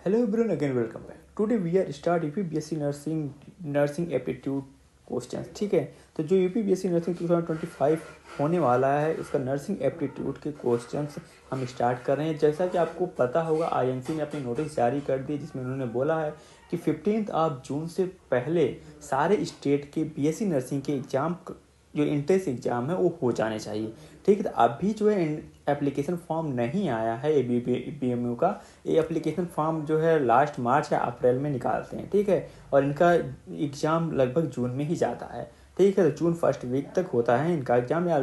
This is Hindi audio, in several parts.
Hello everyone, again welcome back. Today we are start UP BSc nursing aptitude questions. ठीक है, तो जो यूपी बीएससी नर्सिंग 2025 होने वाला है उसका नर्सिंग एप्टीट्यूड के क्वेश्चंस हम स्टार्ट कर रहे हैं. जैसा कि आपको पता होगा आईएमसी ने अपनी नोटिस जारी कर दी जिसमें उन्होंने बोला है कि 15 जून से पहले सारे स्टेट के बीएससी नर्सिंग के एग्ज़ाम जो इंट्रेंस एग्ज़ाम है वो हो जाने चाहिए. ठीक है, तो अभी जो है एप्लीकेशन फॉर्म नहीं आया है बीएमयू का. ये एप्लीकेशन फॉर्म जो है लास्ट मार्च या अप्रैल में निकालते हैं. ठीक है, और इनका एग्ज़ाम लगभग जून में ही जाता है. ठीक है, तो जून फर्स्ट वीक तक होता है इनका एग्ज़ाम या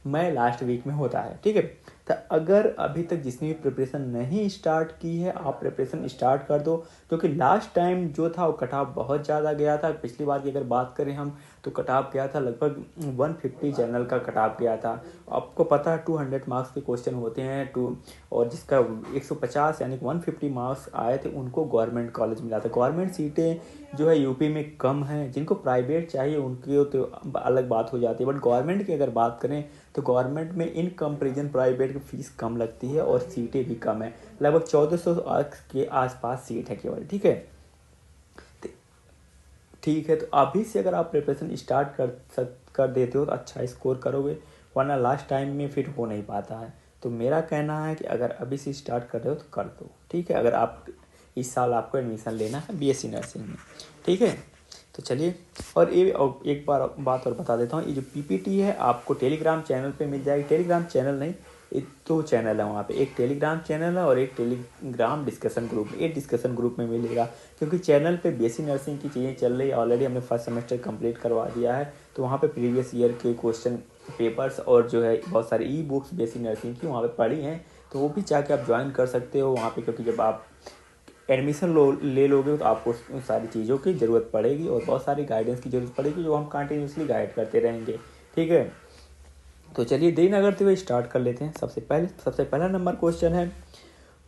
मई लास्ट वीक में होता है. ठीक है, तो अगर अभी तक जिसने भी प्रिपरेशन नहीं स्टार्ट की है आप प्रिपरेशन स्टार्ट कर दो, क्योंकि लास्ट टाइम जो था वो कट ऑफ बहुत ज़्यादा गया था. पिछली बार की अगर बात करें हम तो कट ऑफ गया था लगभग 150 जनरल का कट ऑफ गया था. आपको पता है 200 मार्क्स के क्वेश्चन होते हैं और जिसका 150 यानी 150 मार्क्स आए थे उनको गवर्नमेंट कॉलेज मिला था. गवर्नमेंट सीटें जो है यूपी में कम हैं, जिनको प्राइवेट चाहिए उनकी तो अलग बात हो जाती है. बट गवर्नमेंट की अगर बात करें तो गवर्नमेंट में इन कंपेरिजन प्राइवेट की फीस कम लगती है और सीटें भी कम है. लगभग 1400 के आसपास सीट है केवल. ठीक है, तो अभी से अगर आप प्रिपरेशन स्टार्ट कर देते हो तो अच्छा स्कोर करोगे, वरना लास्ट टाइम में फिर हो नहीं पाता है. तो मेरा कहना है कि अगर अभी से स्टार्ट कर रहे हो तो कर दो. ठीक है, अगर आप इस साल आपको एडमिशन लेना है बीएससी नर्सिंग में. ठीक है, तो चलिए और एक बात और बता देता हूँ. ये जो पीपीटी है आपको टेलीग्राम चैनल पे मिल जाएगी. टेलीग्राम चैनल नहीं, एक दो चैनल है वहाँ पे, एक टेलीग्राम चैनल है और एक टेलीग्राम डिस्कशन ग्रुप. एक डिस्कशन ग्रुप में मिलेगा क्योंकि चैनल पे बीएससी नर्सिंग की चीज़ें चल रही है. ऑलरेडी हमने फर्स्ट सेमेस्टर कंप्लीट करवा दिया है, तो वहाँ पे प्रीवियस ईयर के क्वेश्चन पेपर्स और जो है बहुत सारी ई बुक्स बीएससी नर्सिंग की वहाँ पे पढ़ी हैं, तो वो भी जाके आप ज्वाइन कर सकते हो वहाँ पे. क्योंकि जब आप एडमिशन ले लोगे तो आपको उन सारी चीज़ों की ज़रूरत पड़ेगी और बहुत सारी गाइडेंस की ज़रूरत पड़ेगी जो हम कंटिन्यूसली गाइड करते रहेंगे. ठीक है, तो चलिए देरी न करते हुए स्टार्ट कर लेते हैं. सबसे पहला नंबर क्वेश्चन है,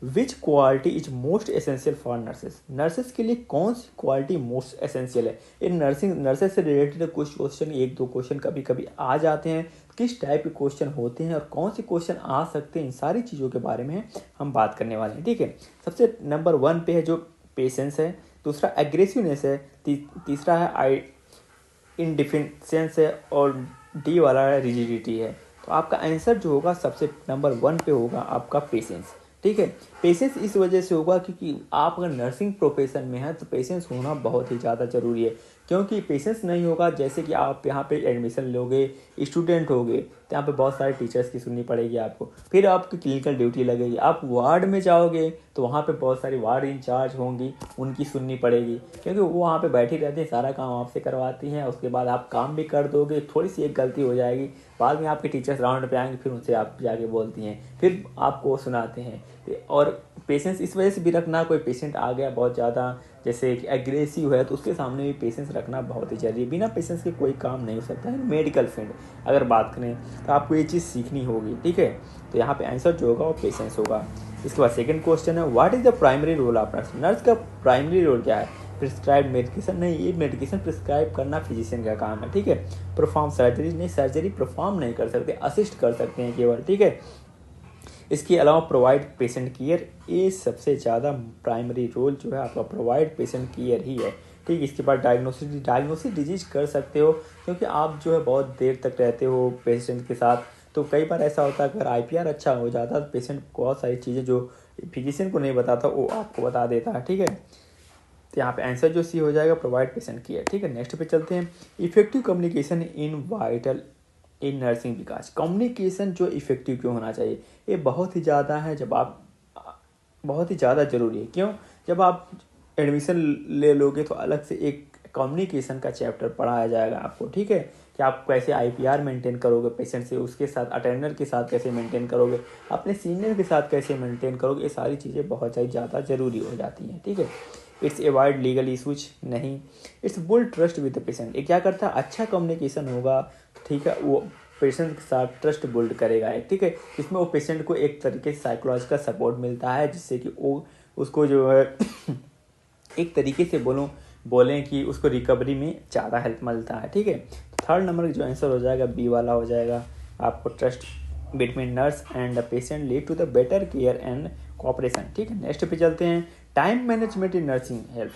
विच quality is most essential for nurses. Nurses के लिए कौन सी क्वालिटी मोस्ट एसेंशियल है. इन नर्सेस से रिलेटेड कुछ क्वेश्चन, एक दो क्वेश्चन कभी कभी आ जाते हैं. किस टाइप के क्वेश्चन होते हैं और कौन से क्वेश्चन आ सकते हैं, इन सारी चीज़ों के बारे में हम बात करने वाले हैं. ठीक है, सबसे नंबर 1 पे है जो पेशेंस है, दूसरा एग्रेसिवनेस है, तीसरा है इंडिफिशेंस है और डी वाला रिजिडिटी है. तो आपका आंसर जो होगा सबसे नंबर 1 पे होगा आपका पेशेंस. ठीक है, पेशेंस इस वजह से होगा क्योंकि आप अगर नर्सिंग प्रोफेशन में हैं तो पेशेंस होना बहुत ही ज़्यादा ज़रूरी है. क्योंकि पेशेंस नहीं होगा, जैसे कि आप यहाँ पे एडमिशन लोगे, स्टूडेंट होगे तो यहाँ पे बहुत सारे टीचर्स की सुननी पड़ेगी आपको. फिर आपकी क्लिनिकल ड्यूटी लगेगी, आप वार्ड में जाओगे तो वहाँ पे बहुत सारी वार्ड इंचार्ज होंगी, उनकी सुननी पड़ेगी क्योंकि वो वहाँ पे बैठी रहती हैं, सारा काम आपसे करवाती हैं. उसके बाद आप काम भी कर दोगे, थोड़ी सी एक गलती हो जाएगी, बाद में आपके टीचर्स राउंड पे आएंगे, फिर उनसे आप जाके बोलती हैं, फिर आपको सुनाते हैं. और पेशेंस इस वजह से भी रखना, कोई पेशेंट आ गया बहुत ज़्यादा जैसे कि एग्रेसिव है तो उसके सामने भी पेशेंस रखना बहुत ही जरूरी है. बिना पेशेंस के कोई काम नहीं हो सकता है. मेडिकल फील्ड अगर बात करें तो आपको ये चीज़ सीखनी होगी. ठीक है, तो यहाँ पे आंसर जो होगा वो पेशेंस होगा. इसके बाद सेकंड क्वेश्चन है, what is the primary role of nurse. Nurse का प्राइमरी रोल क्या है. प्रिस्क्राइब मेडिकेशन नहीं, ये मेडिकेशन प्रिस्क्राइब करना फिजिशियन का काम है. ठीक है, परफॉर्म सर्जरी नहीं, सर्जरी परफॉर्म नहीं कर सकते, असिस्ट कर सकते हैं केवल. ठीक है, इसके अलावा प्रोवाइड पेशेंट केयर, ये सबसे ज़्यादा प्राइमरी रोल जो है आपका प्रोवाइड पेशेंट केयर ही है. ठीक, इसके बाद डायग्नोसिस डिजीज कर सकते हो क्योंकि आप जो है बहुत देर तक रहते हो पेशेंट के साथ, तो कई बार ऐसा होता है अगर आईपीआर अच्छा हो जाता तो पेशेंट को बहुत सारी चीज़ें जो फिजिशियन को नहीं बताता वो आपको बता देता है. ठीक है, तो यहाँ पे आंसर जो सी हो जाएगा प्रोवाइड पेशेंट केयर. ठीक है, नेक्स्ट पे चलते हैं, effective communication in vital in nursing Vikas. Communication जो इफेक्टिव क्यों होना चाहिए, ये बहुत ही ज़्यादा है, बहुत ही ज़्यादा ज़रूरी है. क्यों, जब आप एडमिशन ले लोगे तो अलग से एक कम्युनिकेशन का चैप्टर पढ़ाया जाएगा आपको. ठीक है, कि आप कैसे आईपीआर मेंटेन करोगे पेशेंट से, उसके साथ अटेंडर के साथ कैसे मेंटेन करोगे, अपने सीनियर के साथ कैसे मेंटेन करोगे, ये सारी चीज़ें बहुत ज़्यादा ज़रूरी हो जाती हैं. ठीक है, इट्स अवॉइड लीगल इशूज नहीं, it's built trust with the patient. ये क्या करता है, अच्छा कम्युनिकेशन होगा. ठीक है, वो पेशेंट के साथ ट्रस्ट बिल्ड करेगा. ठीक है, इसमें वो पेशेंट को एक तरीके से साइकोलॉजिकल सपोर्ट मिलता है जिससे कि वो उसको जो है एक तरीके से बोलें कि उसको रिकवरी में ज़्यादा हेल्प मिलता है. ठीक है, थर्ड नंबर जो आंसर हो जाएगा बी वाला हो जाएगा, आपको trust between nurse and the patient lead to the better care and cooperation. ठीक है, नेक्स्ट पे चलते हैं। Time management in nursing help.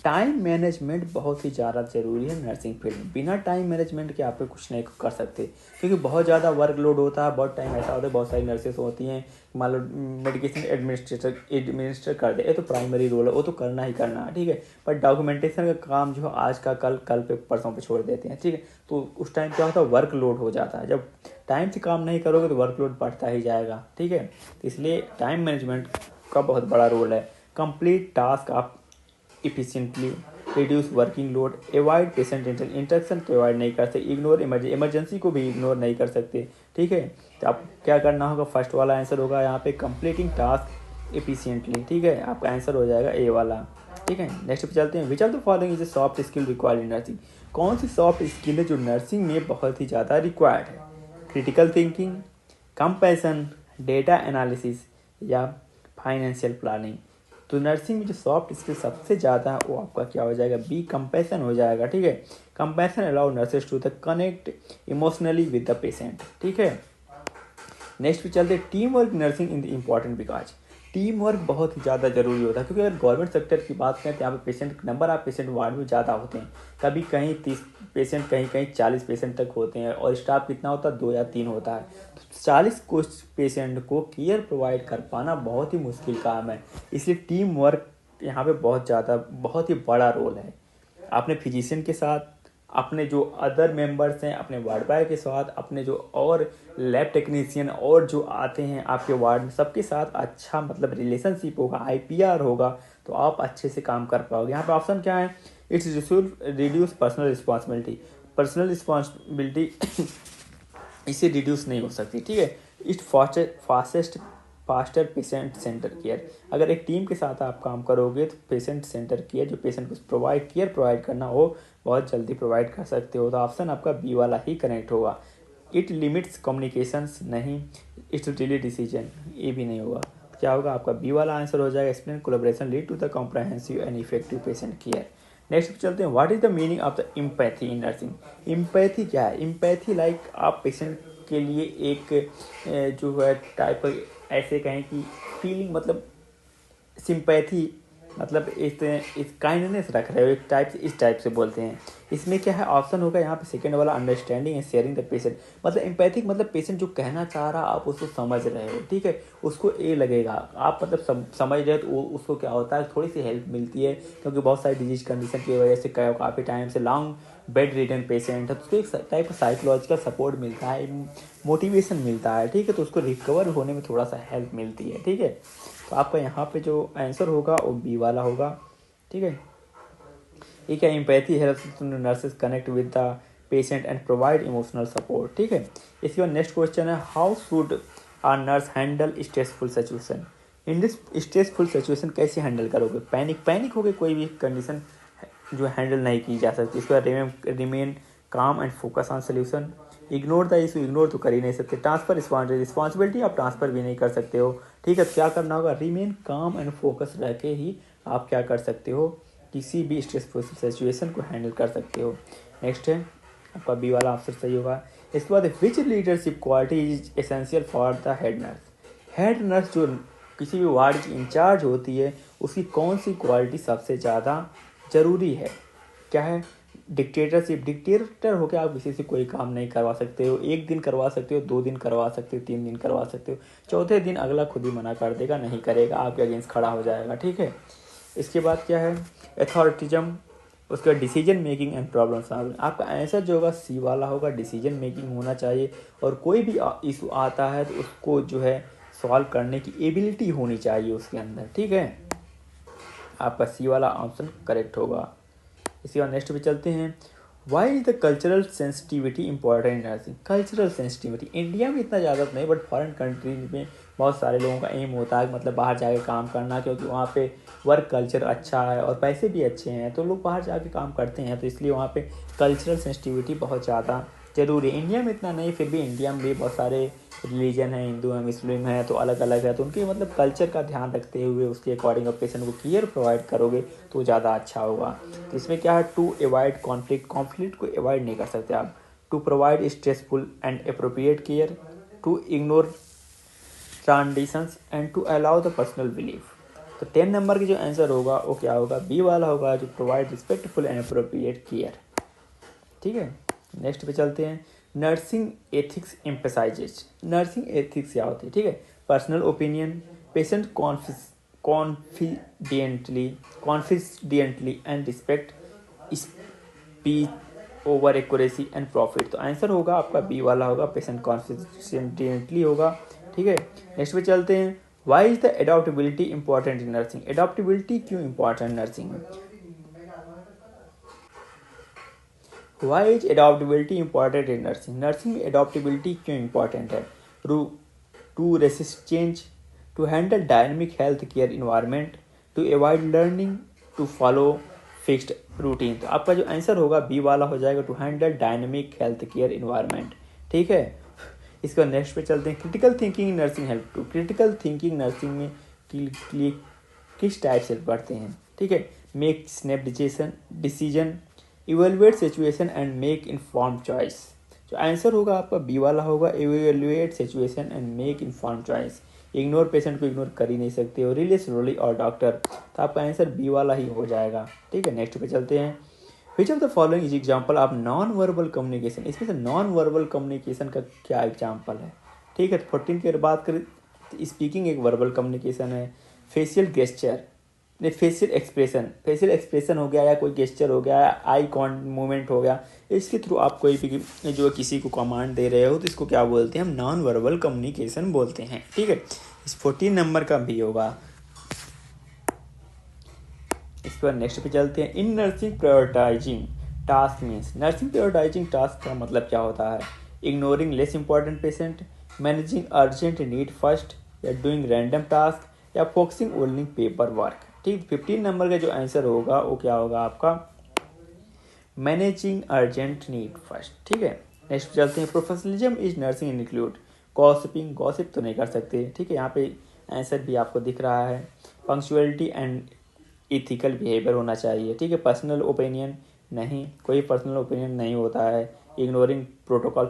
Time management बहुत ही ज़्यादा ज़रूरी है नर्सिंग फील्ड में। बिना टाइम मैनेजमेंट के आप पे कुछ नहीं कर सकते, क्योंकि बहुत ज़्यादा वर्कलोड होता है। बहुत टाइम ऐसा होता है, बहुत सारी नर्सेस होती हैं, मान लो मेडिकेशन एडमिनिस्टर कर दे, ये तो प्राइमरी रोल है, वो तो करना ही करना है। ठीक है, पर डॉक्यूमेंटेशन का काम जो आज का कल, कल पे परसों पे छोड़ देते हैं। ठीक है, तो उस टाइम क्या होता है, वर्कलोड हो जाता है। जब टाइम से काम नहीं करोगे तो वर्कलोड बढ़ता ही जाएगा। ठीक है, तो इसलिए टाइम मैनेजमेंट का बहुत बड़ा रोल है। कंप्लीट टास्क आप efficiently, reduce working load, avoid patient interaction को अवॉइड नहीं कर सकते, इग्नोर इमरजेंसी को भी इग्नोर नहीं कर सकते। ठीक है, तो आप क्या करना होगा, फर्स्ट वाला आंसर होगा यहाँ पे कंप्लीटिंग टास्क एफिशिएंटली। ठीक है, आपका आंसर हो जाएगा ए वाला। ठीक है, नेक्स्ट पे चलते हैं। Which of the following is a soft skill required in nursing. कौन सी सॉफ्ट स्किल है जो नर्सिंग में बहुत ही ज़्यादा रिक्वायर्ड है? Critical thinking, compassion, data analysis या फाइनेंशियल प्लानिंग। तो नर्सिंग में जो सॉफ्ट स्किल सबसे ज़्यादा है वो आपका क्या हो जाएगा, बी कंपैशन हो जाएगा। ठीक है, compassion allow nurses to the connect emotionally with the patient. ठीक है, नेक्स्ट पे चलते हैं। Team work nursing in the important because. Team work बहुत ही ज़्यादा जरूरी होता है, क्योंकि अगर गवर्नमेंट सेक्टर की बात करें तो यहाँ पे patient number of patient ward में ज़्यादा होते हैं। कभी कहीं 30 पेशेंट, कहीं कहीं 40 पेशेंट तक होते हैं, और स्टाफ कितना होता है, 2 या 3 होता है। तो 40 को पेशेंट को केयर प्रोवाइड कर पाना बहुत ही मुश्किल काम है। इसलिए टीम वर्क यहाँ पे बहुत ही बड़ा रोल है। आपने फिजिशियन के साथ, अपने जो अदर मेंबर्स हैं, अपने वार्ड बॉय के साथ, अपने जो और लैब टेक्नीशियन और जो आते हैं आपके वार्ड में, सबके साथ अच्छा मतलब रिलेशनशिप होगा, आईपीआर होगा, तो आप अच्छे से काम कर पाओगे। यहाँ पे ऑप्शन क्या है, it's reduce personal responsibility. Personal responsibility इससे रिड्यूस नहीं हो सकती। ठीक है, it's faster patient centre care. अगर एक टीम के साथ आप काम करोगे तो पेशेंट सेंटर केयर, जो पेशेंट को प्रोवाइड करना हो, बहुत जल्दी प्रोवाइड कर सकते हो। तो ऑप्शन आपका बी वाला ही कनेक्ट होगा। इट लिमिट्स कम्युनिकेशंस, नहीं। इट्स रिली डिसीजन, ये भी नहीं होगा। क्या होगा, आपका बी वाला आंसर हो जाएगा। Explain collaboration lead to the comprehensive and effective patient care. Next चलते हैं। What is the meaning of the empathy in nursing. Empathy क्या है? एम्पैथी लाइक आप पेशेंट के लिए एक जो है टाइप, ऐसे कहें कि फीलिंग, मतलब सिंपैथी, मतलब इस काइंडनेस रख रहे हो एक टाइप से, इस टाइप से बोलते हैं। इसमें क्या है, ऑप्शन होगा यहाँ पे सेकंड वाला, understanding and sharing the patient. मतलब एम्पैथिक मतलब पेशेंट जो कहना चाह रहा आप उसको समझ रहे हो। ठीक है, उसको ये लगेगा आप मतलब समझ रहे हो, तो उसको क्या होता है, थोड़ी सी हेल्प मिलती है, क्योंकि बहुत सारी डिजीज कंडीशन की वजह से काफ़ी टाइम से लॉन्ग बेड रिडन पेशेंट है, तो उसको एक टाइप का साइकोलॉजिकल सपोर्ट मिलता है, मोटिवेशन मिलता है। ठीक है, तो उसको रिकवर होने में थोड़ा सा हेल्प मिलती है। ठीक है, तो आपका यहाँ पे जो आंसर होगा वो बी वाला होगा। ठीक है, ये क्या, empathy helps nurses connect with the patient and provide emotional support. ठीक है, इसके बाद नेक्स्ट क्वेश्चन है, how should our nurse handle stressful situation. In this stressful situation कैसे हैंडल करोगे? पैनिक हो गई, कोई भी कंडीशन जो हैंडल नहीं की जा सकती। इसके बाद रिमेन काम and focus on solution. Ignore the issue, ignore तो कर ही नहीं सकते। ट्रांसफर रिस्पॉन्सिबिलिटी आप ट्रांसफर भी नहीं कर सकते हो। ठीक है, तो क्या करना होगा, रिमेन काम एंड फोकस रह के ही आप क्या कर सकते हो, किसी भी स्ट्रेसफुल सिचुएशन को हैंडल कर सकते हो। नेक्स्ट है आपका बी वाला आंसर सही होगा। इसके बाद which leadership quality is essential for the head nurse. Head nurse जो किसी भी वार्ड की इंचार्ज होती है, उसकी कौन सी क्वालिटी सबसे ज़्यादा ज़रूरी है? क्या है, डिक्टेटरशिप। डिक्टेटर होकर आप किसी से कोई काम नहीं करवा सकते हो। 1 दिन करवा सकते हो, 2 दिन करवा सकते हो, 3 दिन करवा सकते हो, चौथे दिन अगला खुद ही मना कर देगा, नहीं करेगा, आपके अगेंस्ट खड़ा हो जाएगा। ठीक है, इसके बाद क्या है, अथॉरिटिज्म। उसके बाद decision making and problem solving. आपका आंसर जो होगा सी वाला होगा, डिसीजन मेकिंग होना चाहिए, और कोई भी इशू आता है तो उसको जो है सॉल्व करने की एबिलिटी होनी चाहिए उसके अंदर। ठीक है, आपका सी वाला ऑप्शन करेक्ट होगा। इसके बाद नेक्स्ट पे चलते हैं। Why is the cultural sensitivity important in nursing. Cultural sensitivity India में इतना ज़्यादा नहीं, बट फॉरेन कंट्रीज में बहुत सारे लोगों का एम होता है मतलब बाहर जाके काम करना, क्योंकि वहाँ पे वर्क कल्चर अच्छा है और पैसे भी अच्छे हैं, तो लोग बाहर जाके काम करते हैं, तो इसलिए वहाँ पे कल्चरल सेंसिटिविटी बहुत ज़्यादा जरूरी है। इंडिया में इतना नहीं, फिर भी इंडिया में भी बहुत सारे रिलीजन है, हिंदू है, मुस्लिम है, तो अलग अलग है, तो उनके मतलब कल्चर का ध्यान रखते हुए उसके अकॉर्डिंग आप पेशेंट को केयर प्रोवाइड करोगे तो ज़्यादा अच्छा होगा। तो इसमें क्या है, टू अवॉइड कॉन्फ्लिक्ट को अवॉइड नहीं कर सकते आप। To provide stressful and appropriate care, to ignore traditions and to allow the personal belief. तो 10 नंबर की जो आंसर होगा वो क्या होगा, बी वाला होगा, जो provide respectful and appropriate care. ठीक है, नेक्स्ट पे चलते हैं। Nursing ethics emphasises. Nursing ethics क्या होती है? ठीक है, personal opinion, patient confidently and respect, speech over accuracy and profit. तो आंसर होगा आपका बी वाला होगा, पेशेंट कॉन्फिडेंटली होगा। ठीक है, नेक्स्ट पे चलते हैं। Why is the adaptability important in nursing? Adaptability क्यों इंपॉर्टेंट नर्सिंग में? Why is adaptability important in nursing? Nursing में एडॉप्टेबिलिटी क्यों इंपॉर्टेंट है? To resist change, to handle dynamic health care environment, to avoid learning, to follow fixed routine. तो आपका जो आंसर होगा बी वाला हो जाएगा, to handle dynamic health care environment. ठीक है, इसका नेक्स्ट पे चलते हैं। Critical thinking in nursing help to. Critical thinking nursing में किस टाइप से पढ़ते हैं? ठीक है, make snap decision, evaluate situation and make inform choice. जो आंसर होगा आपका बी वाला होगा, evaluate situation and make inform choice. Ignore patient को इग्नोर कर ही नहीं सकते हो, रिले स्लोली और डॉक्टर। तो आपका आंसर बी वाला ही हो जाएगा। ठीक है, नेक्स्ट पे चलते हैं। Which of the following is example of non verbal communication? इसमें से नॉन वर्बल कम्युनिकेशन का क्या एग्जाम्पल है? ठीक है, 14 की बात करें तो स्पीकिंग एक वर्बल कम्युनिकेशन है। फेशियल गेस्चर, फेशियल एक्सप्रेशन हो गया, या कोई गेस्चर हो गया, आई कॉन मूवमेंट हो गया, इसके थ्रू आप कोई भी जो किसी को कमांड दे रहे हो तो इसको क्या बोलते हैं? हम नॉन वर्बल कम्युनिकेशन बोलते हैं। ठीक है, इस 14 नंबर का भी होगा। इसके बाद नेक्स्ट पे चलते हैं। In nursing prioritising task means. Nursing prioritising task का मतलब क्या होता है? Ignoring less important patient, managing urgent need first, या डूइंग रैंडम टास्क, या फोकसिंग ओनली पेपर वर्क। ठीक, 15 नंबर का जो आंसर होगा वो क्या होगा आपका? Managing urgent need first. ठीक है, नेक्स्ट चलते हैं। Professionalism is nursing include gossiping. Gossip तो नहीं कर सकते। ठीक है, यहाँ पे आंसर भी आपको दिख रहा है। पंक्चुअलिटी एंड इथिकल बिहेवियर होना चाहिए। ठीक है, पर्सनल ओपिनियन नहीं, कोई पर्सनल ओपिनियन नहीं होता है। इग्नोरिंग प्रोटोकॉल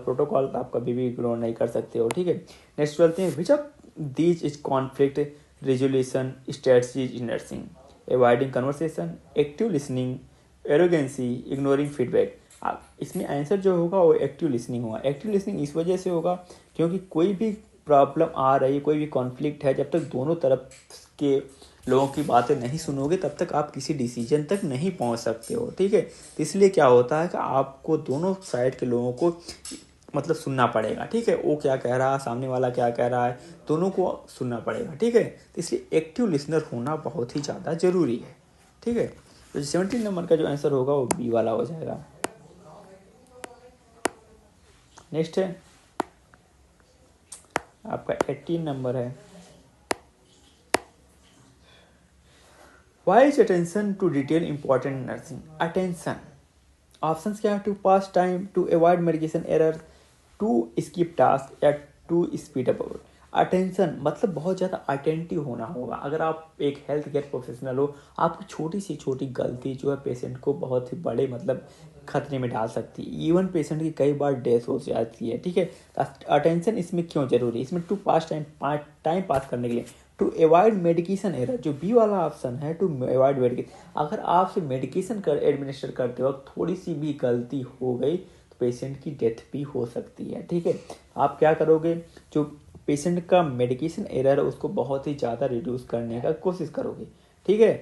तो आप कभी भी इग्नोर नहीं कर सकते हो। ठीक है, नेक्स्ट चलते हैं। Which of these is conflict resolution strategies in nursing? Avoiding conversation, active listening, arrogancy, ignoring feedback. आप इसमें आंसर जो होगा वो एक्टिव लिसनिंग होगा। एक्टिव लिसनिंग इस वजह से होगा क्योंकि कोई भी प्रॉब्लम आ रही है, कोई भी कॉन्फ्लिक्ट है, जब तक दोनों तरफ के लोगों की बातें नहीं सुनोगे तब तक आप किसी डिसीजन तक नहीं पहुंच सकते हो। ठीक है, तो इसलिए क्या होता है कि आपको दोनों साइड के लोगों को मतलब सुनना पड़ेगा। ठीक है, वो क्या कह रहा है, सामने वाला क्या कह रहा है, दोनों को सुनना पड़ेगा। ठीक है, तो इसलिए एक्टिव लिसनर होना बहुत ही ज़्यादा ज़रूरी है। ठीक है, तो 17 नंबर का जो आंसर होगा वो बी वाला हो जाएगा। नेक्स्ट है आपका 18 नंबर है। Why is attention to detail important in nursing? Attention options क्या है? To pass time, to avoid medication error, to skip task, या टू स्पीड अप। अटेंशन मतलब बहुत ज़्यादा अटेंटिव होना होगा। अगर आप एक हेल्थ केयर प्रोफेशनल हो, आपकी छोटी सी छोटी गलती जो है पेशेंट को बहुत ही बड़े मतलब खतरे में डाल सकती है। इवन पेशेंट की कई बार डेथ हो जाती है। ठीक है, अटेंशन इसमें क्यों जरूरी है? इसमें टू पास टाइम पास करने के लिए, टू अवॉइड मेडिकेशन एरर, जो बी वाला ऑप्शन है, टू अवॉइड मेडिकेशन। अगर आपसे मेडिकेशन एडमिनिस्टर करते वक्त थोड़ी सी भी गलती हो गई तो पेशेंट की डेथ भी हो सकती है। ठीक है, आप क्या करोगे? जो पेशेंट का मेडिकेशन एरर है उसको बहुत ही ज़्यादा रिड्यूस करने का कोशिश करोगे। ठीक है,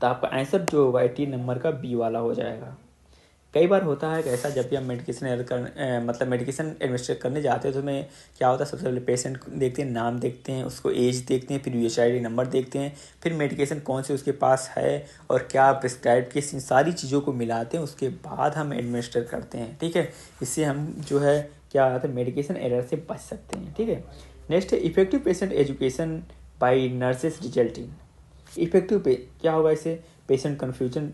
तो आपका आंसर जो होगा 18 नंबर का बी वाला हो जाएगा। कई बार होता है कि ऐसा, जब भी हम मेडिकेशन मतलब मेडिकेशन एडमिनिस्टर करने जाते हैं तो हमें क्या होता है, सबसे पहले पेशेंट देखते हैं, नाम देखते हैं, उसको एज देखते हैं, फिर UHID नंबर देखते हैं, फिर मेडिकेशन कौन से उसके पास है और क्या प्रिस्क्राइब किस, इन सारी चीज़ों को मिलाते हैं, उसके बाद हम एडमिनिस्टर करते हैं। ठीक है, इससे हम जो है क्या होता है, मेडिकेशन एरर से बच सकते हैं। ठीक है, नेक्स्ट है effective patient education by nurses resulting. Effective पे क्या होगा? इसे patient confusion,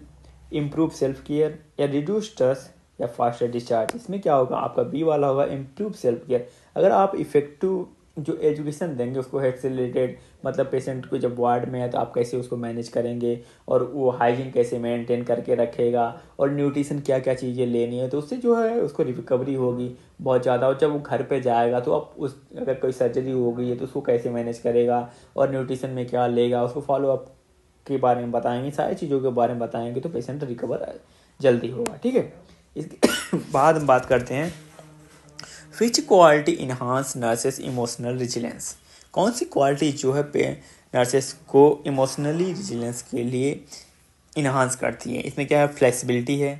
improve self care, या रिड्यूस स्ट्रेस, या फास्टर डिस्चार्ज। इसमें क्या होगा? आपका बी वाला होगा, इम्प्रूव सेल्फ केयर। अगर आप इफेक्टिव जो एजुकेशन देंगे उसको हेल्थ से रिलेटेड, मतलब पेशेंट को जब वार्ड में है तो आप कैसे उसको मैनेज करेंगे और वो हाइजीन कैसे मेंटेन करके रखेगा और न्यूट्रिशन क्या क्या चीज़ें लेनी है, तो उससे जो है उसको रिकवरी होगी बहुत ज़्यादा। और जब वो घर पे जाएगा तो आप उस अगर कोई सर्जरी हो गई है तो उसको कैसे मैनेज करेगा और न्यूट्रिशन में क्या लेगा, उसको फॉलोअप के बारे में बताएंगे, सारी चीज़ों के बारे में बताएंगे तो पेशेंट रिकवर जल्दी होगा। ठीक है, इसके बाद हम बात करते हैं विच quality enhance nurses emotional resilience. कौन सी क्वालिटी जो है नर्सेस को इमोशनली रिजिलेंस के लिए इन्हांस करती है। इसमें क्या है, फ्लेक्सिबिलिटी है,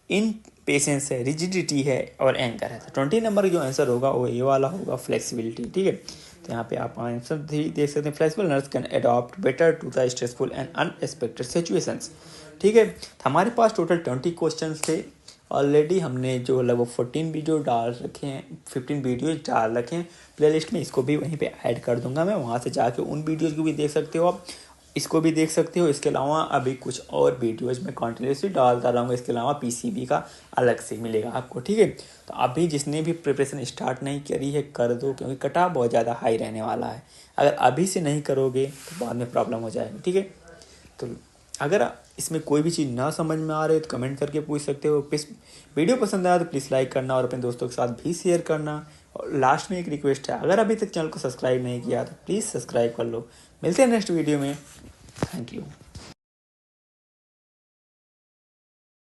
इन पेशेंस है, रिजिडिटी है और एंकर है। तो 20 नंबर जो आंसर होगा वो ये वाला होगा, फ्लेक्सिबिलिटी। ठीक है, तो यहाँ पे आप आंसर देख सकते हैं, flexible nurse can adopt better to the stressful and unexpected situations. ठीक है, तो हमारे पास टोटल 20 क्वेश्चन थे। ऑलरेडी हमने जो लगभग 14 वीडियो डाल रखे हैं, 15 वीडियो डाल रखे हैं प्लेलिस्ट में, इसको भी वहीं पे ऐड कर दूंगा मैं, वहाँ से जाके उन वीडियोज़ को भी देख सकते हो आप, इसको भी देख सकते हो। इसके अलावा अभी कुछ और वीडियोज़ में कॉन्टिन्यूसली डालता रहूँगा। इसके अलावा पीसीबी का अलग से मिलेगा आपको। ठीक है, तो अभी जिसने भी प्रिपरेशन स्टार्ट नहीं करी है कर दो, क्योंकि कटऑफ बहुत ज़्यादा हाई रहने वाला है। अगर अभी से नहीं करोगे तो बाद में प्रॉब्लम हो जाएगी। ठीक है, तो अगर इसमें कोई भी चीज़ ना समझ में आ रही है तो कमेंट करके पूछ सकते हो। प्लीज़ वीडियो पसंद आया तो प्लीज़ लाइक करना और अपने दोस्तों के साथ भी शेयर करना। और लास्ट में एक रिक्वेस्ट है, अगर अभी तक चैनल को सब्सक्राइब नहीं किया तो प्लीज़ सब्सक्राइब कर लो। मिलते हैं नेक्स्ट वीडियो में। Thank you.